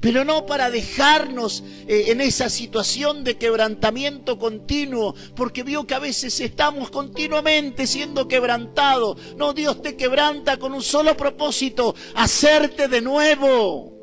pero no para dejarnos en esa situación de quebrantamiento continuo, porque vio que a veces estamos continuamente siendo quebrantados. No, Dios te quebranta con un solo propósito: hacerte de nuevo.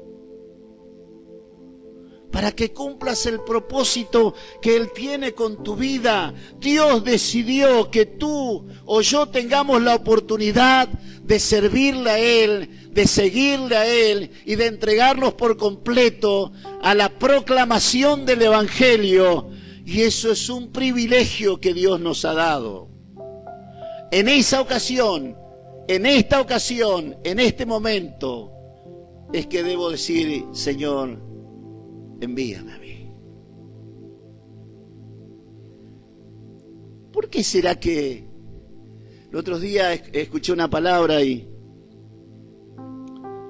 para que cumplas el propósito que Él tiene con tu vida. Dios decidió que tú o yo tengamos la oportunidad de servirle a Él, de seguirle a Él y de entregarnos por completo a la proclamación del Evangelio. Y eso es un privilegio que Dios nos ha dado. En esa ocasión, en esta ocasión, en este momento, es que debo decir: Señor, envíame a mí. ¿Por qué será que el otro día escuché una palabra y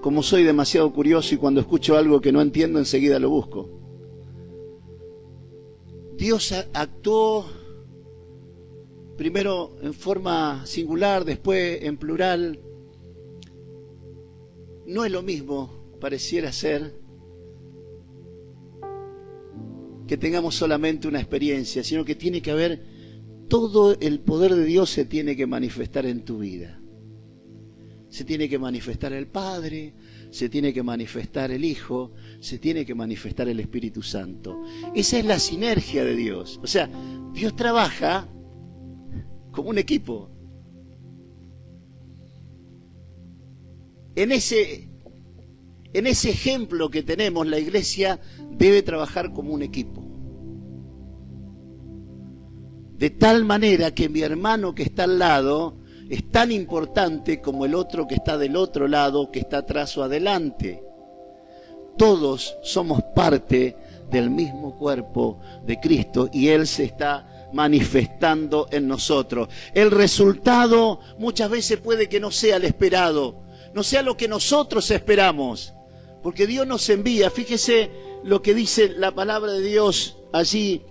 como soy demasiado curioso y cuando escucho algo que no entiendo enseguida lo busco? Dios actuó primero en forma singular, después en plural. No es lo mismo, pareciera ser, que tengamos solamente una experiencia, sino que tiene que haber, todo el poder de Dios se tiene que manifestar en tu vida. Se tiene que manifestar el Padre, se tiene que manifestar el Hijo, se tiene que manifestar el Espíritu Santo. Esa es la sinergia de Dios. O sea, Dios trabaja como un equipo. En ese ejemplo que tenemos, la iglesia debe trabajar como un equipo. De tal manera que mi hermano que está al lado es tan importante como el otro que está del otro lado, que está atrás o adelante. Todos somos parte del mismo cuerpo de Cristo y Él se está manifestando en nosotros. El resultado muchas veces puede que no sea el esperado, no sea lo que nosotros esperamos, porque Dios nos envía. Fíjese lo que dice la palabra de Dios allí,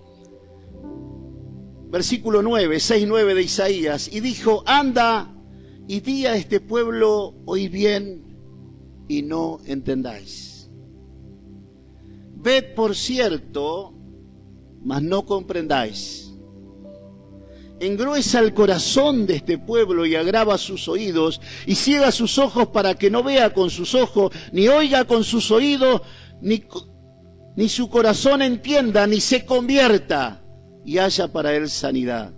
versículo 9, 6-9 de Isaías, y dijo: anda y di a este pueblo, oíd bien y no entendáis. Ved por cierto, mas no comprendáis. Engruesa el corazón de este pueblo y agrava sus oídos y ciega sus ojos para que no vea con sus ojos, ni oiga con sus oídos, ni su corazón entienda, ni se convierta y haya para él sanidad.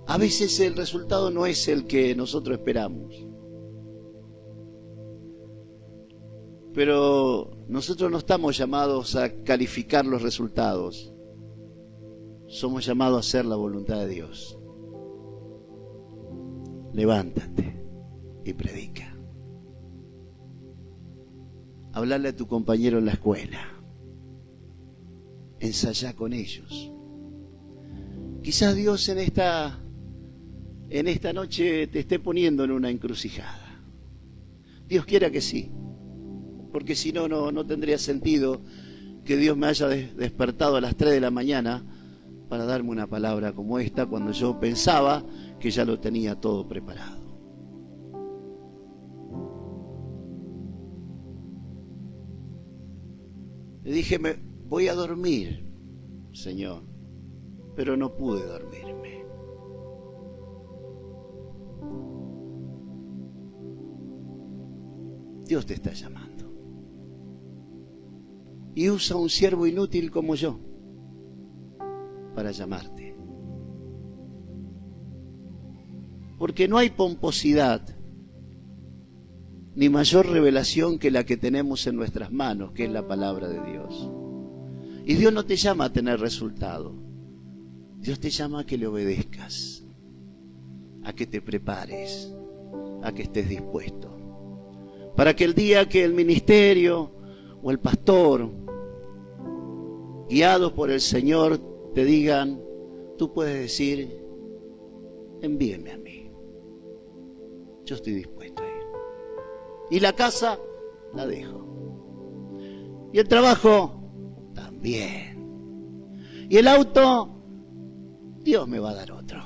A veces el resultado no es el que nosotros esperamos, pero nosotros no estamos llamados a calificar los resultados. Somos llamados a hacer la voluntad de Dios. Levántate y predica. Hablarle a tu compañero en la escuela. Ensayá con ellos. Quizás Dios en esta noche te esté poniendo en una encrucijada. Dios quiera que sí, porque si no, no tendría sentido que Dios me haya despertado a las 3 de la mañana para darme una palabra como esta, cuando yo pensaba que ya lo tenía todo preparado. Le dije: me voy a dormir, Señor, pero no pude dormirme. Dios te está llamando. Y usa un siervo inútil como yo para llamarte. Porque no hay pomposidad ni mayor revelación que la que tenemos en nuestras manos, que es la palabra de Dios. Y Dios no te llama a tener resultado. Dios te llama a que le obedezcas, a que te prepares, a que estés dispuesto, para que el día que el ministerio o el pastor, guiados por el Señor, te digan, tú puedes decir: envíeme a mí, yo estoy dispuesto a ir. Y la casa la dejo, y el trabajo también, y el auto Dios me va a dar otro,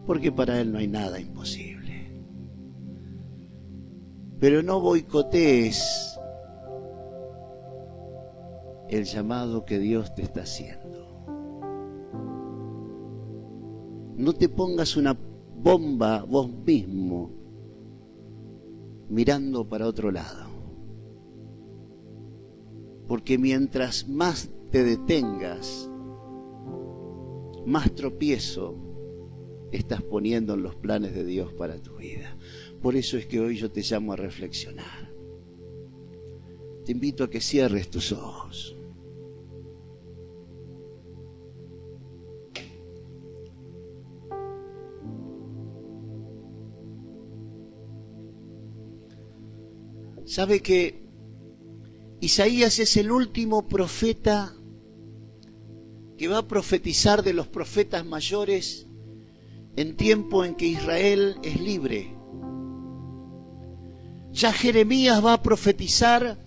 porque para Él no hay nada imposible. Pero no boicotees el llamado que Dios te está haciendo. No te pongas una bomba vos mismo mirando para otro lado. Porque mientras más te detengas, más tropiezo estás poniendo en los planes de Dios para tu vida. Por eso es que hoy yo te llamo a reflexionar. Te invito a que cierres tus ojos. ¿Sabe que Isaías es el último profeta que va a profetizar de los profetas mayores en tiempo en que Israel es libre? Ya Jeremías va a profetizar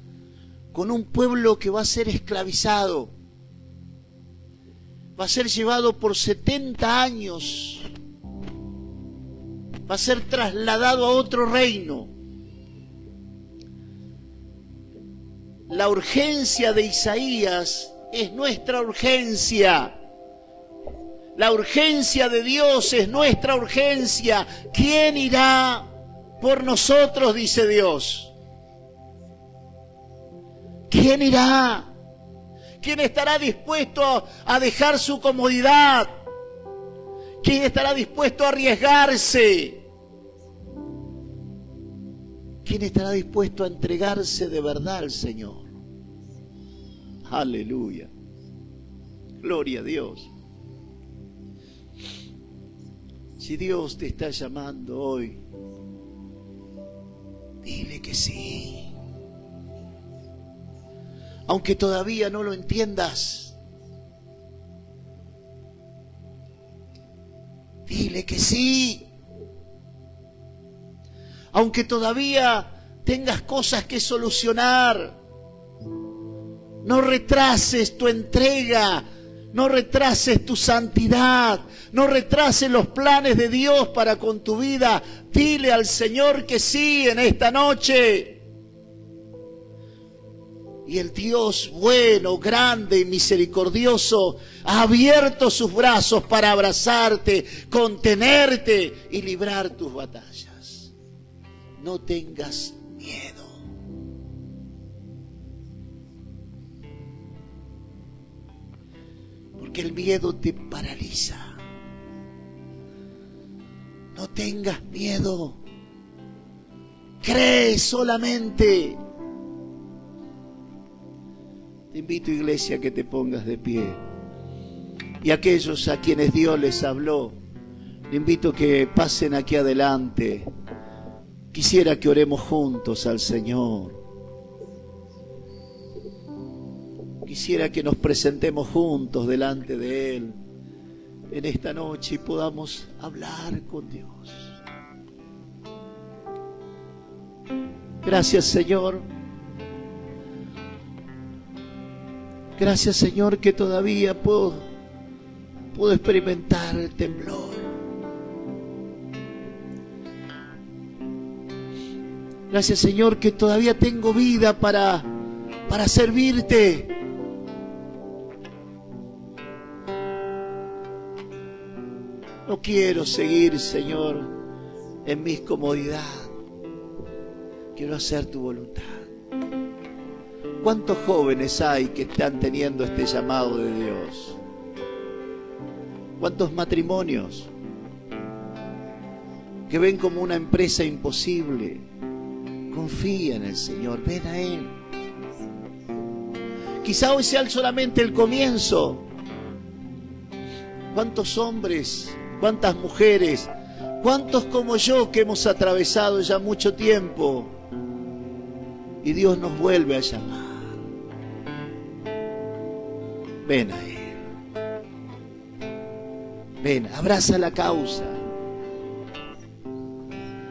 con un pueblo que va a ser esclavizado, va a ser llevado por 70 años, va a ser trasladado a otro reino. La urgencia de Isaías es nuestra urgencia. La urgencia de Dios es nuestra urgencia. ¿Quién irá por nosotros?, dice Dios. ¿Quién irá? ¿Quién estará dispuesto a dejar su comodidad? ¿Quién estará dispuesto a arriesgarse? ¿Quién estará dispuesto a entregarse de verdad al Señor? Aleluya. Gloria a Dios. Si Dios te está llamando hoy, dile que sí. Aunque todavía no lo entiendas, dile que sí. Aunque todavía tengas cosas que solucionar, no retrases tu entrega, no retrases tu santidad, no retrases los planes de Dios para con tu vida. Dile al Señor que sí en esta noche. Y el Dios bueno, grande y misericordioso ha abierto sus brazos para abrazarte, contenerte y librar tus batallas. No tengas miedo. Porque el miedo te paraliza. No tengas miedo. Cree solamente. Te invito, iglesia, a que te pongas de pie. Y aquellos a quienes Dios les habló, te invito a que pasen aquí adelante. Quisiera que oremos juntos al Señor. Quisiera que nos presentemos juntos delante de Él en esta noche y podamos hablar con Dios. Gracias, Señor. Gracias, Señor, que todavía puedo experimentar el temblor. Gracias, Señor, que todavía tengo vida para servirte. No quiero seguir, Señor, en mis comodidades. Quiero hacer tu voluntad. ¿Cuántos jóvenes hay que están teniendo este llamado de Dios? ¿Cuántos matrimonios que ven como una empresa imposible? Confía en el Señor, ven a Él. Quizá hoy sea solamente el comienzo. ¿Cuántos hombres, cuántas mujeres, cuántos como yo que hemos atravesado ya mucho tiempo y Dios nos vuelve a llamar? Ven a Él. Ven, abraza la causa.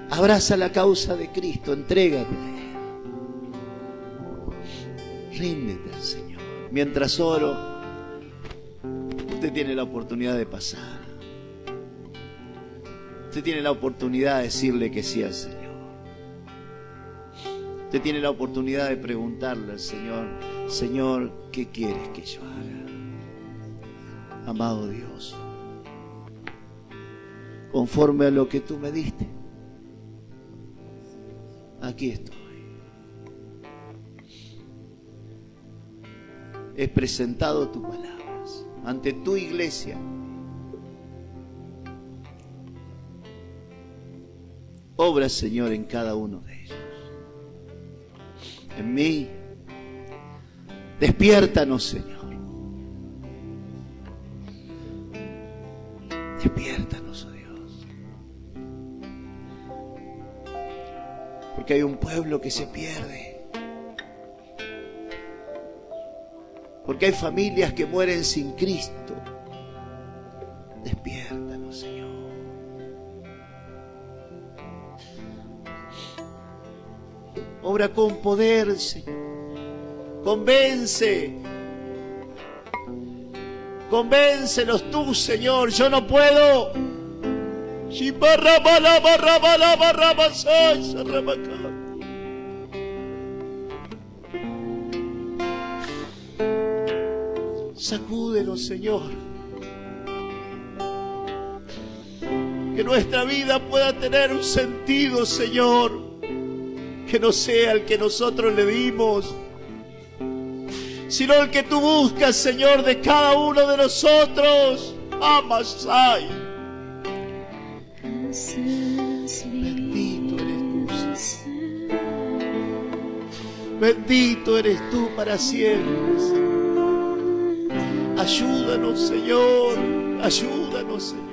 Abraza la causa de Cristo, entrégate a Él. Ríndete al Señor. Mientras oro, usted tiene la oportunidad de pasar. Usted tiene la oportunidad de decirle que sí al Señor. Usted tiene la oportunidad de preguntarle al Señor: Señor, ¿qué quieres que yo haga? Amado Dios, conforme a lo que tú me diste, aquí estoy. He presentado tus palabras ante tu iglesia. Obra, Señor, en cada uno de ellos. En mí. Despiértanos, Señor. Despiértanos, oh Dios. Porque hay un pueblo que se pierde. Porque hay familias que mueren sin Cristo. Despiértanos, Señor. Obra con poder, Señor. Convence. Convéncelos tú, Señor. Yo no puedo. Sacúdenos, Señor. Que nuestra vida pueda tener un sentido, Señor. Que no sea el que nosotros le dimos, sino el que tú buscas, Señor, de cada uno de nosotros. Amasai. Bendito eres tú, Señor. Bendito eres tú para siempre. Ayúdanos, Señor. Ayúdanos, Señor.